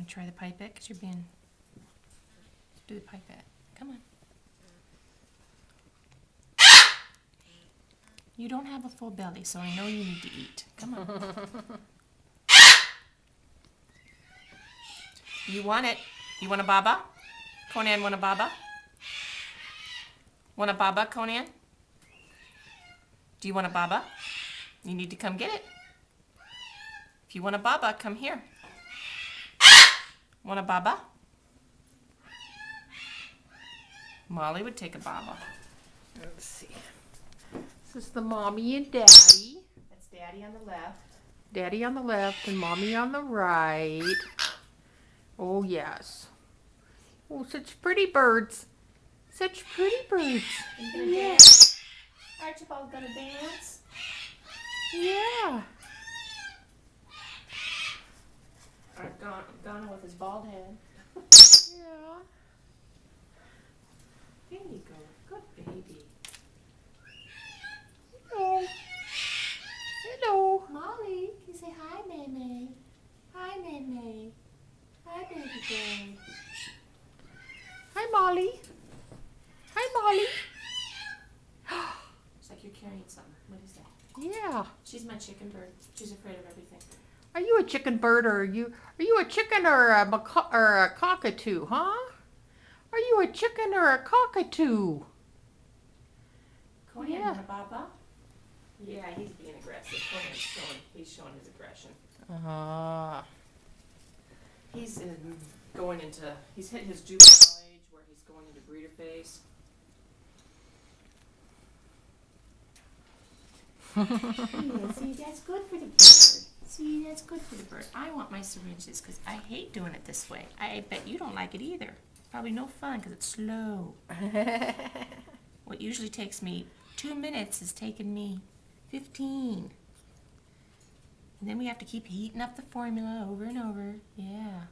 to try the pipette? Because you're being... Do the pipette. Come on. You don't have a full belly, so I know you need to eat. Come on. You want it? You want a baba? Conan, want a baba? Want a baba, Conan? Do you want a baba? You need to come get it. If you want a baba, come here. Want a baba? Molly would take a baba. Let's see. This is the mommy and daddy. That's Daddy on the left. Daddy on the left and mommy on the right. Oh, yes. Oh, such pretty birds. Such pretty birds. You gonna dance? Archibald gonna dance? Yeah. Ghana with his bald head. Yeah. There you go. Good baby. Hello. Hello. Molly, can you say hi, May? Hi, May. Hi, baby girl. Hi, Molly. Hi, Molly. It's like you're carrying something. What is that? Yeah. She's my chicken bird. She's afraid of everything. Are you a chicken bird or are you a chicken or a cockatoo, huh? Are you a chicken or a cockatoo? Conan, Yeah. want a baba? Yeah, he's being aggressive. He's showing his aggression. He's he's hit his juvenile age where he's going into breeder phase. Yeah, see, that's good for the bird. See, that's good for the bird. I want my syringes because I hate doing it this way. I bet you don't like it either. It's probably no fun because it's slow. What usually takes me 2 minutes is taking me 15. And then we have to keep heating up the formula over and over. Yeah.